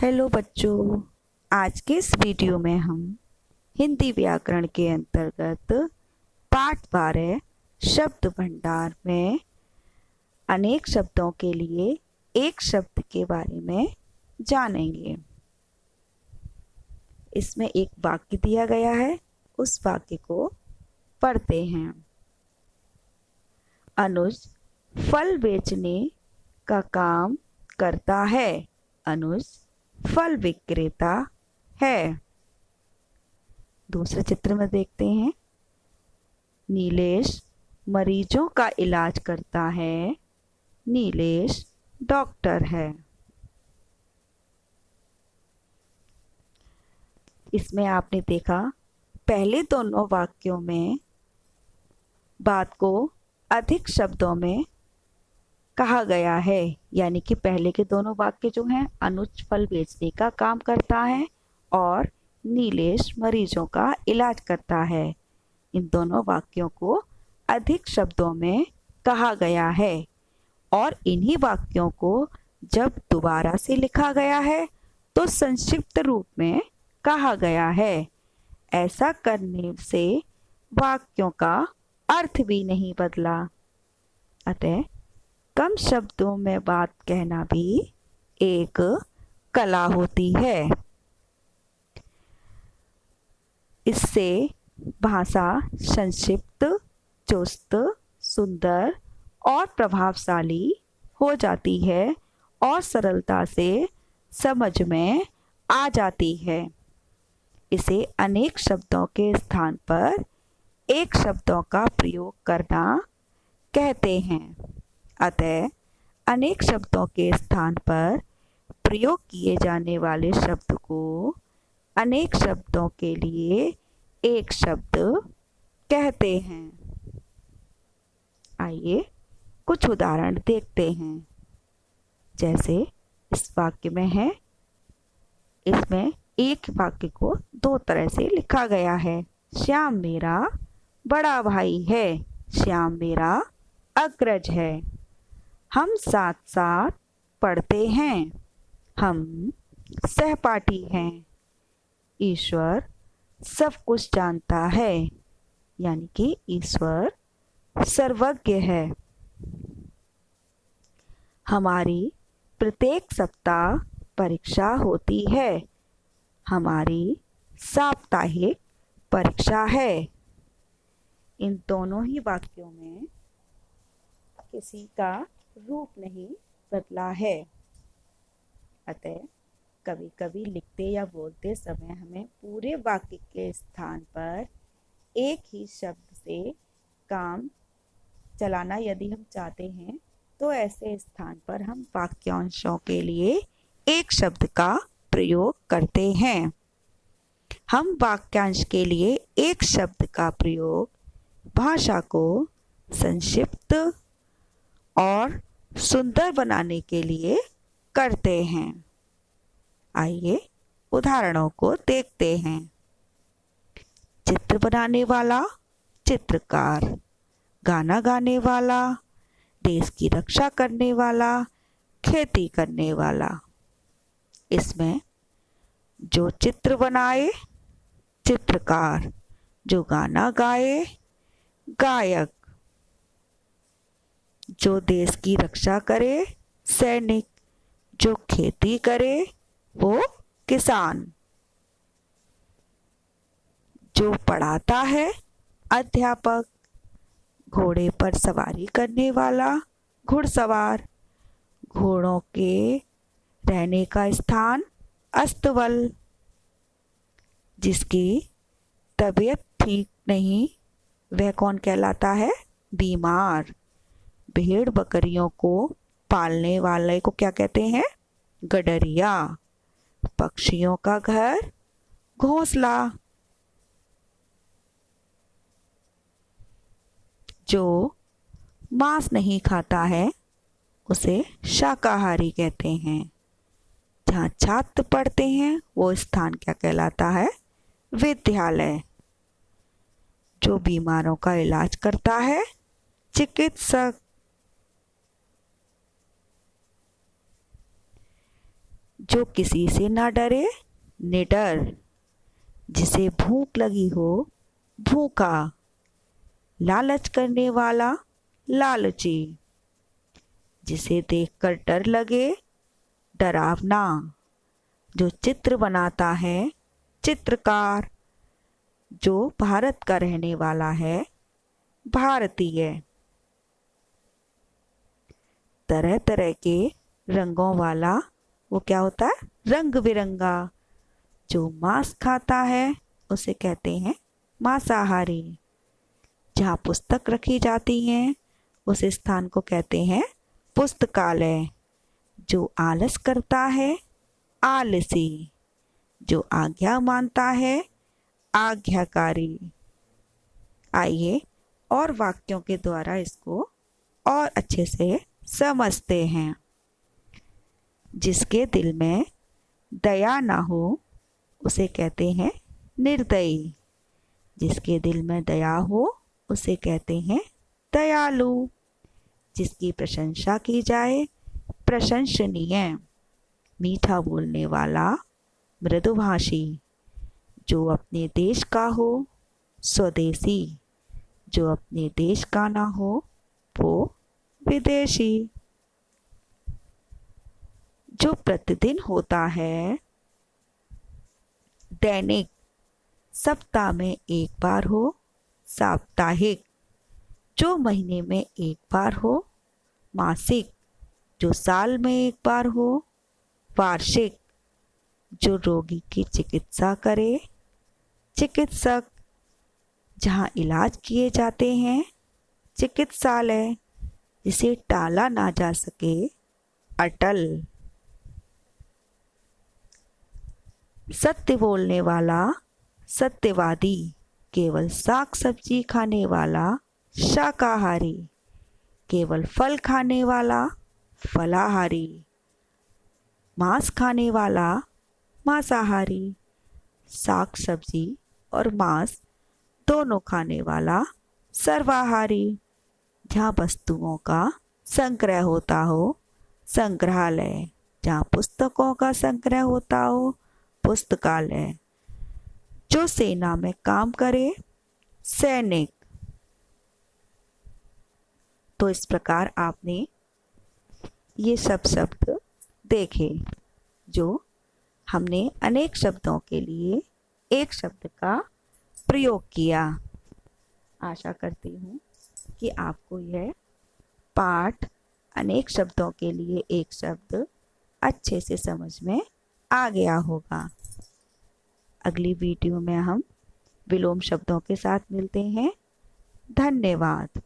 Hello बच्चों, आज के इस वीडियो में हम हिंदी व्याकरण के अंतर्गत पाठ 12 शब्द भंडार में अनेक शब्दों के लिए एक शब्द के बारे में जानेंगे। इसमें एक वाक्य दिया गया है, उस वाक्य को पढ़ते हैं। अनुज फल बेचने का काम करता है। अनुज फल विक्रेता है। दूसरे चित्र में देखते हैं, नीलेश मरीजों का इलाज करता है। नीलेश डॉक्टर है। इसमें आपने देखा पहले दोनों वाक्यों में बात को अधिक शब्दों में कहा गया है, यानी कि पहले के दोनों वाक्य जो हैं, अनुज फल बेचने का काम करता है और नीलेश मरीजों का इलाज करता है। इन दोनों वाक्यों को अधिक शब्दों में कहा गया है और इन्हीं वाक्यों को जब दोबारा से लिखा गया है तो संक्षिप्त रूप में कहा गया है। ऐसा करने से वाक्यों का अर्थ भी नहीं बदला। अतः कम शब्दों में बात कहना भी एक कला होती है। इससे भाषा संक्षिप्त, चुस्त, सुंदर और प्रभावशाली हो जाती है और सरलता से समझ में आ जाती है। इसे अनेक शब्दों के स्थान पर एक शब्दों का प्रयोग करना कहते हैं। अतः अनेक शब्दों के स्थान पर प्रयोग किए जाने वाले शब्द को अनेक शब्दों के लिए एक शब्द कहते हैं। आइए कुछ उदाहरण देखते हैं। जैसे इस वाक्य में है, इसमें एक वाक्य को दो तरह से लिखा गया है। श्याम मेरा बड़ा भाई है। श्याम मेरा अग्रज है। हम साथ साथ पढ़ते हैं। हम सहपाठी हैं। ईश्वर सब कुछ जानता है, यानी कि ईश्वर सर्वज्ञ है। हमारी प्रत्येक सप्ताह परीक्षा होती है। हमारी साप्ताहिक परीक्षा है। इन दोनों ही वाक्यों में किसी का रूप नहीं बदला है। अतः कभी कभी लिखते या बोलते समय हमें पूरे वाक्य के स्थान पर एक ही शब्द से काम चलाना यदि हम चाहते हैं तो ऐसे स्थान पर हम वाक्यांशों के लिए एक शब्द का प्रयोग करते हैं। हम वाक्यांश के लिए एक शब्द का प्रयोग भाषा को संक्षिप्त और सुंदर बनाने के लिए करते हैं। आइए उदाहरणों को देखते हैं। चित्र बनाने वाला चित्रकार, गाना गाने वाला, देश की रक्षा करने वाला, खेती करने वाला। इसमें जो चित्र बनाए चित्रकार, जो गाना गाए गायक, जो देश की रक्षा करे सैनिक, जो खेती करे वो किसान, जो पढ़ाता है अध्यापक, घोड़े पर सवारी करने वाला घुड़सवार, घोड़ों के रहने का स्थान अस्तबल, जिसकी तबीयत ठीक नहीं वह कौन कहलाता है? बीमार। भेड़ बकरियों को पालने वाले को क्या कहते हैं? गडरिया। पक्षियों का घर घोंसला। जो मांस नहीं खाता है उसे शाकाहारी कहते हैं। जहाँ छात्र पढ़ते हैं वो स्थान क्या कहलाता है? विद्यालय। जो बीमारों का इलाज करता है चिकित्सक। जो किसी से ना डरे निडर, जिसे भूख लगी हो भूखा, लालच करने वाला लालची, जिसे देखकर डर लगे डरावना, जो चित्र बनाता है चित्रकार, जो भारत का रहने वाला है भारतीय। तरह तरह के रंगों वाला वो क्या होता है? रंग बिरंगा। जो मांस खाता है उसे कहते हैं मांसाहारी। जहाँ पुस्तक रखी जाती हैं उस स्थान को कहते हैं पुस्तकालय। जो आलस करता है आलसी, जो आज्ञा मानता है आज्ञाकारी। आइए और वाक्यों के द्वारा इसको और अच्छे से समझते हैं। जिसके दिल में दया ना हो उसे कहते हैं निर्दयी। जिसके दिल में दया हो उसे कहते हैं दयालु। जिसकी प्रशंसा की जाए प्रशंसनीय। मीठा बोलने वाला मृदुभाषी। जो अपने देश का हो स्वदेशी। जो अपने देश का ना हो वो विदेशी। जो प्रतिदिन होता है दैनिक। सप्ताह में एक बार हो साप्ताहिक। जो महीने में एक बार हो मासिक। जो साल में एक बार हो वार्षिक। जो रोगी की चिकित्सा करे चिकित्सक। जहाँ इलाज किए जाते हैं चिकित्सालय। जिसे टाला ना जा सके अटल। सत्य बोलने वाला सत्यवादी। केवल साग सब्जी खाने वाला शाकाहारी। केवल फल खाने वाला फलाहारी। मांस खाने वाला मांसाहारी। साग सब्जी और मांस दोनों खाने वाला सर्वाहारी। जहाँ वस्तुओं का संग्रह होता हो संग्रहालय। जहाँ पुस्तकों का संग्रह होता हो पुस्तकालय। जो सेना में काम करे सैनिक। तो इस प्रकार आपने ये सब शब्द देखे जो हमने अनेक शब्दों के लिए एक शब्द का प्रयोग किया। आशा करती हूँ कि आपको यह पाठ अनेक शब्दों के लिए एक शब्द अच्छे से समझ में आ गया होगा। अगली वीडियो में हम विलोम शब्दों के साथ मिलते हैं। धन्यवाद।